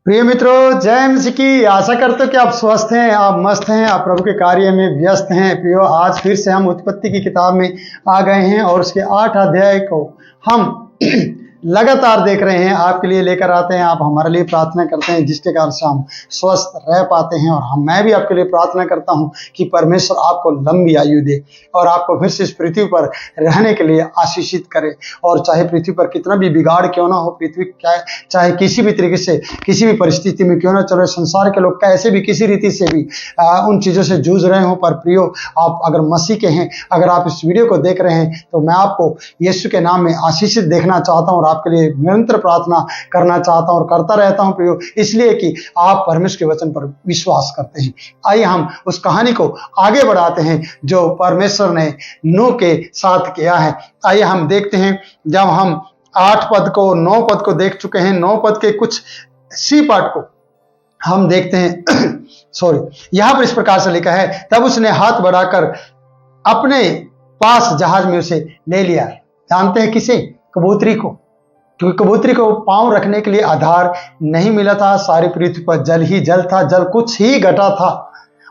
प्रिय मित्रों, जय मसीह की। आशा करते हो कि आप स्वस्थ हैं, आप मस्त हैं, आप प्रभु के कार्य में व्यस्त हैं। प्रियो, आज फिर से हम उत्पत्ति की किताब में आ गए हैं और उसके 8 अध्याय को हम लगातार देख रहे हैं, आपके लिए लेकर आते हैं। आप हमारे लिए प्रार्थना करते हैं जिसके कारण से हम स्वस्थ रह पाते हैं। और मैं भी आपके लिए प्रार्थना करता हूं कि परमेश्वर आपको लंबी आयु दे और आपको फिर से इस पृथ्वी पर रहने के लिए आशीषित करे। और चाहे पृथ्वी पर कितना भी बिगाड़ क्यों ना हो, पृथ्वी चाहे किसी भी तरीके से, किसी भी परिस्थिति में क्यों ना चले, संसार के लोग कैसे भी किसी रीति से भी उन चीज़ों से जूझ रहे हो, पर प्रियो, आप अगर मसीह के हैं, अगर आप इस वीडियो को देख रहे हैं, तो मैं आपको यीशु के नाम में आशीषित देखना चाहता हूँ और आपके लिए निरंतर प्रार्थना करना चाहता हूँ और करता रहता हूँ प्रियो, इसलिए कि आप परमेश्वर के वचन पर विश्वास करते हैं। आइए हम उस कहानी को आगे बढ़ाते हैं जो परमेश्वर ने नूह के साथ किया है। आइए हम देखते हैं, जब हम 8 पद को 9 पद को देख चुके हैं, 9 पद के कुछ सी पार्ट को हम देखते हैं। यहां पर इस प्रकार से लिखा है, तब उसने हाथ बढ़ाकर अपने पास जहाज में उसे ले लिया। जानते हैं किसे? कबूतरी को, क्योंकि कबूतरी को पांव रखने के लिए आधार नहीं मिला था। सारी पृथ्वी पर जल ही जल था, जल कुछ ही घटा था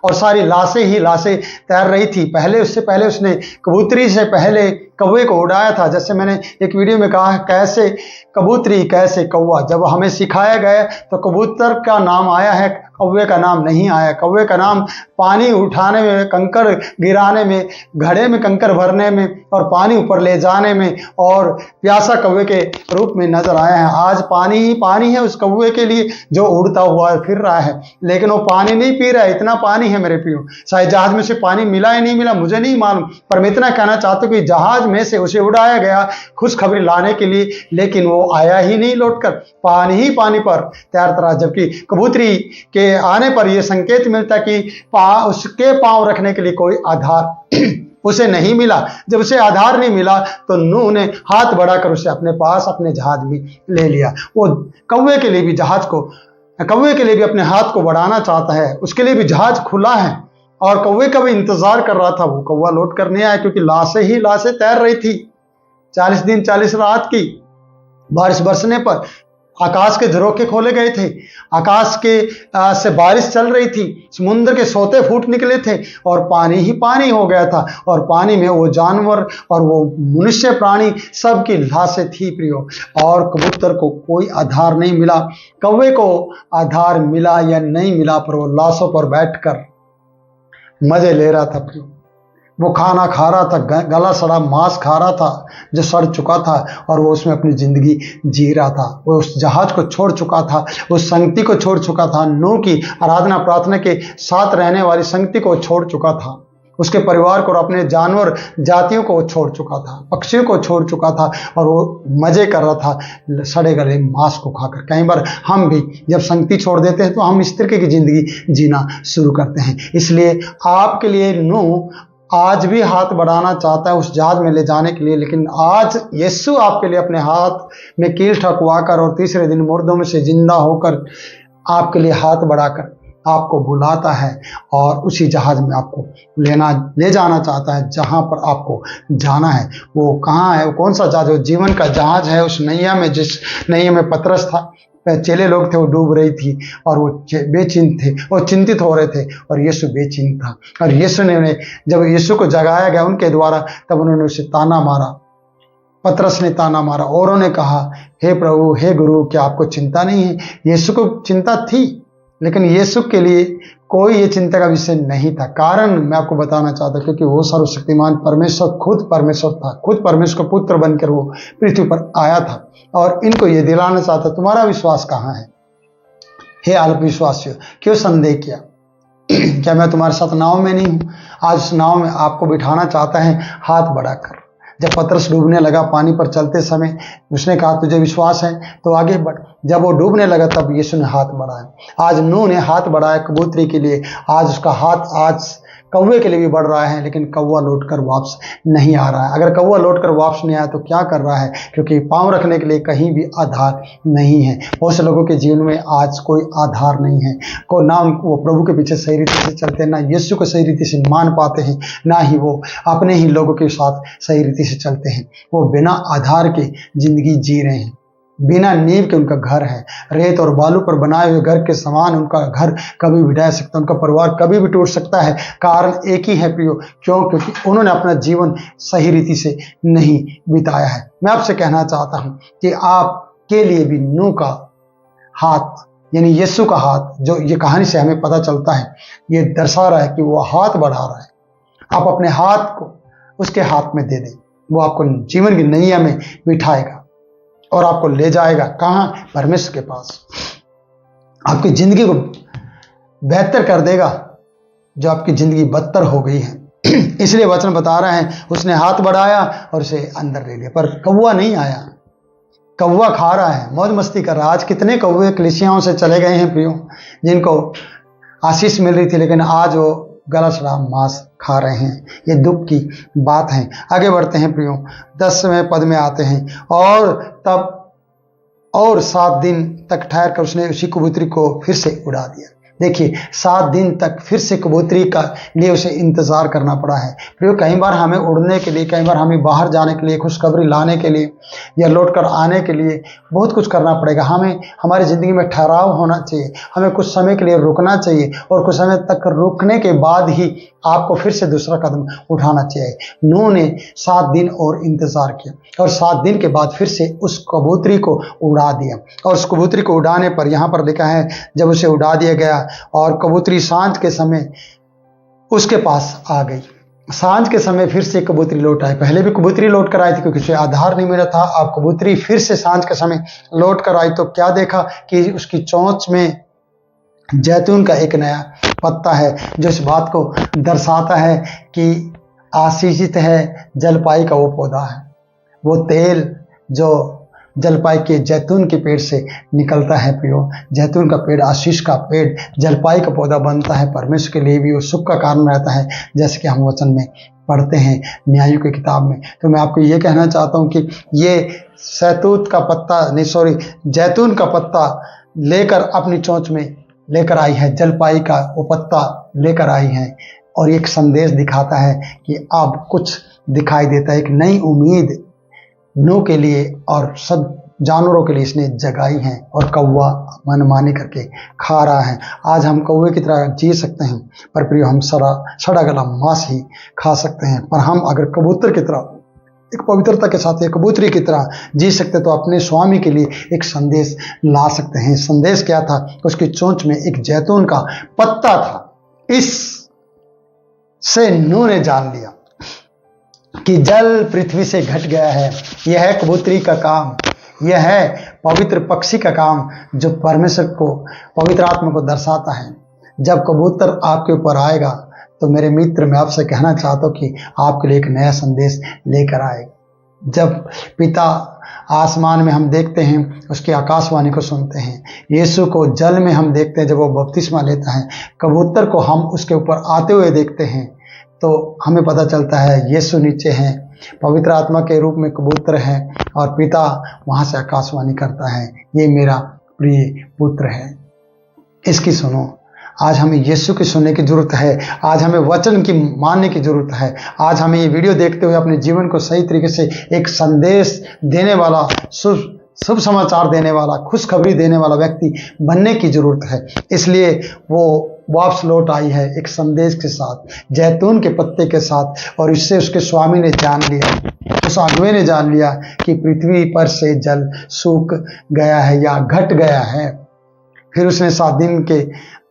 और सारी लाशें ही लाशें तैर रही थी। उससे पहले उसने कबूतरी से पहले कौवे को उड़ाया था। जैसे मैंने एक वीडियो में कहा, कैसे कबूतरी कैसे कौवा, जब हमें सिखाया गया तो कबूतर का नाम आया है, कौवे का नाम नहीं आया। कौवे का नाम पानी उठाने में, कंकर गिराने में, घड़े में कंकर भरने में और पानी ऊपर ले जाने में और प्यासा कौवे के रूप में नजर आया है। आज पानी ही पानी है उस कौवे के लिए जो उड़ता हुआ फिर रहा है, लेकिन वो पानी नहीं पी रहा है। इतना पानी है मेरे प्रियो। शायद जहाज में से पानी मिला या नहीं मिला मुझे नहीं मालूम, पर मैं इतना कहना चाहता हूँ कि जहाज में से उसे उड़ाया गया खुशखबरी लाने के लिए, लेकिन वो आया ही नहीं लौटकर, पानी ही पानी पर तैरता रहा। जबकि कबूतरी के आने पर यह संकेत मिलता कि उसके पांव रखने के लिए कोई आधार उसे नहीं मिला। जब उसे आधार नहीं मिला तो नूह ने हाथ बढ़ाकर उसे अपने पास अपने जहाज में ले लिया। वो कौवे के लिए भी अपने हाथ को बढ़ाना चाहता है, उसके लिए भी जहाज खुला है और कौवे का भी इंतजार कर रहा था। वो कौवा लौट कर नहीं आया क्योंकि लाशें ही लाशें तैर रही थी। 40 दिन 40 रात की बारिश बरसने पर आकाश के झरोखे खोले गए थे, आकाश के से बारिश चल रही थी, समुद्र के सोते फूट निकले थे और पानी ही पानी हो गया था। और पानी में वो जानवर और वो मनुष्य प्राणी सबकी लाशें थी प्रियो। और कबूतर को कोई आधार नहीं मिला। कौवे को आधार मिला या नहीं मिला, पर वो लाशों पर बैठकर मजे ले रहा था प्रियो। वो खाना खा रहा था, गला सड़ा मांस खा रहा था जो सड़ चुका था, और वो उसमें अपनी जिंदगी जी रहा था। वो उस जहाज को छोड़ चुका था, उस संगति को छोड़ चुका था, नूह की आराधना प्रार्थना के साथ रहने वाली संगति को छोड़ चुका था, उसके परिवार को और अपने जानवर जातियों को छोड़ चुका था, पक्षियों को छोड़ चुका था, और वो मजे कर रहा था सड़े गले मांस को खाकर। कई बार हम भी जब संगति छोड़ देते हैं तो हम इस तरीके की जिंदगी जीना शुरू करते हैं। इसलिए आपके लिए नूह आज भी हाथ बढ़ाना चाहता है उस जहाज में ले जाने के लिए, लेकिन आज यीशु आपके लिए अपने हाथ में कील ठकवाकर और तीसरे दिन मुर्दों में से जिंदा होकर आपके लिए हाथ बढ़ाकर आपको बुलाता है और उसी जहाज में आपको ले जाना चाहता है जहां पर आपको जाना है। वो कहाँ है? वो कौन सा जहाज? वो जीवन का जहाज है। उस नैया में, जिस नैया में पतरस था, चेले लोग थे, वो डूब रही थी और वो बेचिंत थे, वो चिंतित हो रहे थे और यीशु बेचिंत था। और यीशु ने, जब यीशु को जगाया गया उनके द्वारा, तब उन्होंने उसे ताना मारा। पतरस ने ताना मारा और उन्होंने कहा, हे प्रभु, हे गुरु, क्या आपको चिंता नहीं है? यीशु को चिंता थी, लेकिन यीशु के लिए कोई ये चिंता का विषय नहीं था। कारण मैं आपको बताना चाहता हूं, क्योंकि वो सर्वशक्तिमान परमेश्वर खुद परमेश्वर था, खुद परमेश्वर का पुत्र बनकर वो पृथ्वी पर आया था और इनको ये दिलाना चाहता, तुम्हारा विश्वास कहाँ है? हे अल्पविश्वासियों, क्यों संदेह किया? क्या मैं तुम्हारे साथ नाव में नहीं हूं? आज उस नाव में आपको बिठाना चाहता है हाथ बढ़ाकर। जब पतरस डूबने लगा पानी पर चलते समय, उसने कहा, तुझे विश्वास है तो आगे बढ़। जब वो डूबने लगा तब यीशु ने हाथ बढ़ाया। आज नूह ने हाथ बढ़ाया कबूतरी के लिए, आज उसका हाथ आज कौवे के लिए भी बढ़ रहा है, लेकिन कौवा लौटकर वापस नहीं आ रहा है। अगर कौवा लौटकर वापस नहीं आया तो क्या कर रहा है? क्योंकि पांव रखने के लिए कहीं भी आधार नहीं है। बहुत से लोगों के जीवन में आज कोई आधार नहीं है, को ना वो प्रभु के पीछे सही रीति से चलते हैं, ना यीशु को सही रीति से मान पाते हैं, ना ही वो अपने ही लोगों के साथ सही रीति से चलते हैं। वो बिना आधार के जिंदगी जी रहे हैं। बिना नींव के उनका घर है, रेत और बालू पर बनाए हुए घर के समान उनका घर कभी भी ढह सकता है, उनका परिवार कभी भी टूट सकता है। कारण एक ही है प्रियो, क्योंकि उन्होंने अपना जीवन सही रीति से नहीं बिताया है। मैं आपसे कहना चाहता हूं कि आपके लिए भी नूह का हाथ यानी यीशु का हाथ, जो ये कहानी से हमें पता चलता है, ये दर्शा रहा है कि वो हाथ बढ़ा रहा है। आप अपने हाथ को उसके हाथ में दे दें, वो आपको जीवन की नैया में बिठाएगा और आपको ले जाएगा कहाँ? परमेश्वर के पास। आपकी जिंदगी को बेहतर कर देगा जो आपकी जिंदगी बदतर हो गई है। इसलिए वचन बता रहे हैं, उसने हाथ बढ़ाया और उसे अंदर ले लिया, पर कौवा नहीं आया। कौवा खा रहा है, मौज मस्ती कर रहा है। आज कितने कौवे कलीसियाओं से चले गए हैं प्रियो, जिनको आशीष मिल रही थी, लेकिन आज वो गला सड़ा मांस खा रहे हैं। ये दुख की बात है। आगे बढ़ते हैं प्रियो, 10वें पद में आते हैं, और तब और 7 दिन तक ठहर कर उसने उसी कबूतरी को फिर से उड़ा दिया। देखिए, 7 दिन तक फिर से कबूतरी का लिए उसे इंतजार करना पड़ा है। प्रियो, कई बार हमें उड़ने के लिए, कई बार हमें बाहर जाने के लिए, खुशखबरी लाने के लिए या लौट कर आने के लिए बहुत कुछ करना पड़ेगा। हमें हमारी ज़िंदगी में ठहराव होना चाहिए, हमें कुछ समय के लिए रुकना चाहिए, और कुछ समय तक रुकने के बाद ही आपको फिर से दूसरा कदम उठाना चाहिए। नूह ने 7 दिन और इंतज़ार किया, और 7 दिन के बाद फिर से उस कबूतरी को उड़ा दिया। और उस कबूतरी को उड़ाने पर यहाँ पर लिखा है, जब उसे उड़ा दिया गया और कबूतरी सांझ के समय उसके पास आ गई। सांझ के समय फिर से कबूतरी लौट आई। पहले भी कबूतरी लौट कर आई थी क्योंकि उसे आधार नहीं मिला था। अब कबूतरी फिर से सांझ के समय लौट कर आई, तो क्या देखा कि उसकी चोंच में जैतून का एक नया पत्ता है, जो इस बात को दर्शाता है कि आशीषित है जलपाई का वो पौधा है। वो तेल जो जलपाई के जैतून के पेड़ से निकलता है प्रियो, जैतून का पेड़, आशीष का पेड़, जलपाई का पौधा बनता है, परमेश्वर के लिए भी वो सुख का कारण रहता है, जैसे कि हम वचन में पढ़ते हैं न्यायों की किताब में। तो मैं आपको ये कहना चाहता हूँ कि ये जैतून का पत्ता लेकर अपनी चोंच में लेकर आई है, जलपाई का वो पत्ता लेकर आई है, और एक संदेश दिखाता है कि अब कुछ दिखाई देता है, एक नई उम्मीद नूह के लिए और सब जानवरों के लिए इसने जगाई है। और कौवा मनमानी करके खा रहा है। आज हम कौवे की तरह जी सकते हैं, पर प्रियो हम सड़ा गला मांस ही खा सकते हैं। पर हम अगर कबूतर की तरह एक पवित्रता के साथ एक कबूतरी की तरह जी सकते तो अपने स्वामी के लिए एक संदेश ला सकते हैं। संदेश क्या था? उसकी चोंच में एक जैतून का पत्ता था। इस से नूह ने जान लिया कि जल पृथ्वी से घट गया है। यह है कबूतरी का काम, यह है पवित्र पक्षी का काम, जो परमेश्वर को, पवित्र आत्मा को दर्शाता है। जब कबूतर आपके ऊपर आएगा तो मेरे मित्र, मैं आपसे कहना चाहता हूँ कि आपके लिए एक नया संदेश लेकर आएगा। जब पिता आसमान में हम देखते हैं, उसकी आकाशवाणी को सुनते हैं, यीशु को जल में हम देखते हैं जब वो बपतिस्मा लेता है, कबूतर को हम उसके ऊपर आते हुए देखते हैं, तो हमें पता चलता है यीशु नीचे हैं, पवित्र आत्मा के रूप में कबूतर है, और पिता वहाँ से आकाशवाणी करता है, ये मेरा प्रिय पुत्र है, इसकी सुनो। आज हमें यीशु की सुनने की जरूरत है। आज हमें वचन की मानने की जरूरत है। आज हमें ये वीडियो देखते हुए अपने जीवन को सही तरीके से एक संदेश देने वाला, शुभ समाचार देने वाला, खुशखबरी देने वाला व्यक्ति बनने की जरूरत है। इसलिए वो वापस लौट आई है एक संदेश के साथ, जैतून के पत्ते के साथ, और इससे उसके स्वामी ने जान लिया, उस अगुवे ने जान लिया कि पृथ्वी पर से जल सूख गया है या घट गया है। फिर उसने 7 दिन के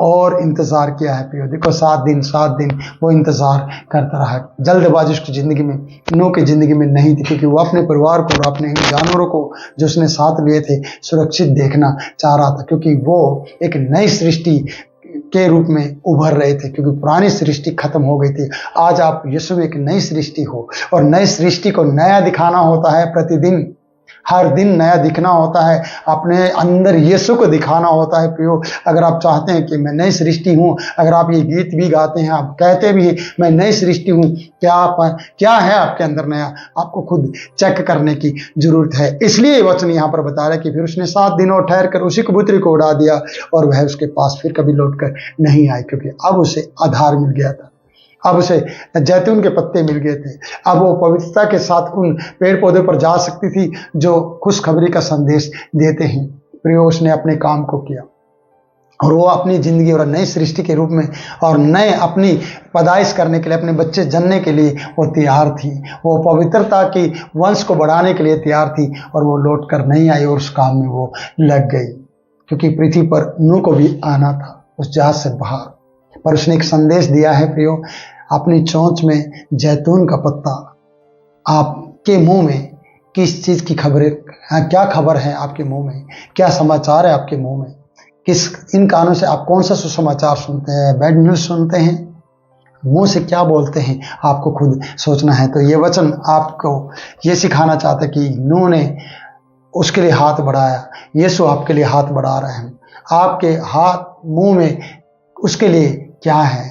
और इंतज़ार किया है प्रियो। देखो 7 दिन वो इंतज़ार करता रहा। जल्दबाजी उसकी ज़िंदगी में, नूह की ज़िंदगी में नहीं थी, क्योंकि वो अपने परिवार को और अपने जानवरों को जो उसने साथ लिए थे सुरक्षित देखना चाह रहा था, क्योंकि वो एक नई सृष्टि के रूप में उभर रहे थे, क्योंकि पुरानी सृष्टि खत्म हो गई थी। आज आप यीशु में एक नई सृष्टि हो, और नई सृष्टि को नया दिखाना होता है। प्रतिदिन, हर दिन नया दिखना होता है, अपने अंदर यीशु को दिखाना होता है प्रियो। अगर आप चाहते हैं कि मैं नई सृष्टि हूँ, अगर आप ये गीत भी गाते हैं, आप कहते भी हैं मैं नई सृष्टि हूँ, क्या है आपके अंदर नया, आपको खुद चेक करने की जरूरत है। इसलिए वचन यहाँ पर बता रहा है कि फिर उसने 7 दिन और ठहर कर उसी कबूतरी को उड़ा दिया, और वह उसके पास फिर कभी लौट कर नहीं आई, क्योंकि अब उसे आधार मिल गया था। अब उसे जैतून के पत्ते मिल गए थे। अब वो पवित्रता के साथ उन पेड़ पौधों पर जा सकती थी जो खुशखबरी का संदेश देते हैं। प्रियो, उसने अपने काम को किया और वो अपनी जिंदगी और नई सृष्टि के रूप में और नए अपनी पैदाइश करने के लिए, अपने बच्चे जनने के लिए वो तैयार थी। वो पवित्रता की वंश को बढ़ाने के लिए तैयार थी और वो लौट कर नहीं आई और उस काम में वो लग गई, क्योंकि पृथ्वी पर नूह को भी आना था उस जहाज से बाहर। पर उसने एक संदेश दिया है प्रियो, अपनी चोंच में जैतून का पत्ता। आपके मुंह में किस चीज की खबरें, क्या खबर है आपके मुंह में, क्या समाचार है आपके मुंह में, किस इन कानों से आप कौन सा सुसमाचार सुनते हैं, बैड न्यूज सुनते हैं, मुंह से क्या बोलते हैं, आपको खुद सोचना है। तो ये वचन आपको ये सिखाना चाहता है कि नूह ने उसके लिए हाथ बढ़ाया, यीशु आपके लिए हाथ बढ़ा रहे हैं। आपके हाथ मुंह में उसके लिए क्या है,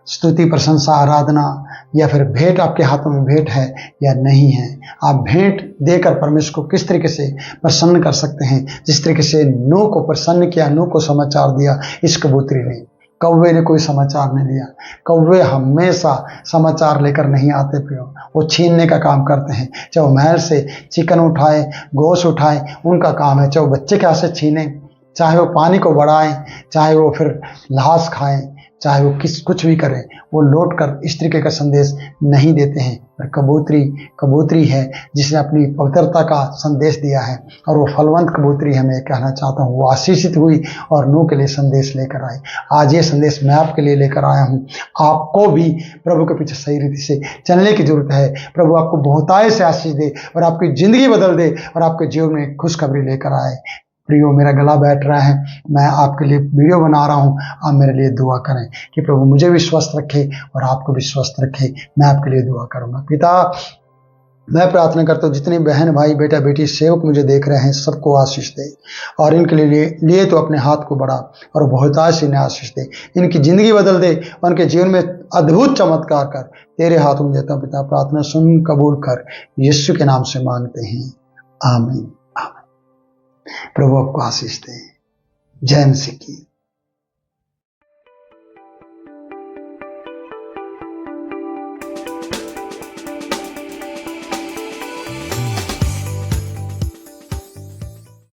स्तुति, प्रशंसा, आराधना, या फिर भेंट आपके हाथों में भेंट है या नहीं है। आप भेंट देकर परमेश्वर को किस तरीके से प्रसन्न कर सकते हैं, जिस तरीके से नूह को प्रसन्न किया, नूह को समाचार दिया इस कबूतरी ने। कौवे ने कोई समाचार नहीं दिया। कौवे हमेशा समाचार लेकर नहीं आते प्रियो, वो छीनने का काम करते हैं। चाहे वो महल से चिकन उठाए, गोश्त उठाए, उनका काम है। चाहे वो बच्चे के हाथ से छीने, चाहे वो पानी को बढ़ाएं, चाहे वो फिर लाश खाएं, चाहे वो कुछ भी करें, वो लौट कर इस तरीके का संदेश नहीं देते हैं। पर कबूतरी है जिसने अपनी पवित्रता का संदेश दिया है, और वो फलवंत कबूतरी है। मैं कहना चाहता हूँ वो आशीषित हुई और नूह के लिए संदेश लेकर आई। आज ये संदेश मैं आपके लिए लेकर आया हूँ। आपको भी प्रभु के पीछे सही रीति से चलने की जरूरत है। प्रभु आपको बहुतायत से आशीष दे और आपकी जिंदगी बदल दे और आपके जीवन में खुशखबरी लेकर आए। प्रियो, मेरा गला बैठ रहा है, मैं आपके लिए वीडियो बना रहा हूं, आप मेरे लिए दुआ करें कि प्रभु मुझे भी स्वस्थ रखे और आपको भी स्वस्थ रखे। मैं आपके लिए दुआ करूंगा। पिता, मैं प्रार्थना करता हूँ जितने बहन भाई बेटा बेटी सेवक मुझे देख रहे हैं, सबको आशीष दे और इनके लिए तो अपने हाथ को बढ़ा और बहुतायत से इन्हें आशीष दे, इनकी जिंदगी बदल दे, उनके जीवन में अद्भुत चमत्कार कर। तेरे हाथों में देता हूँ पिता, प्रार्थना सुन कबूल कर, यीशु के नाम से मांगते हैं, आमीन। प्रभु आपको आशीष दे। जय मसीह की।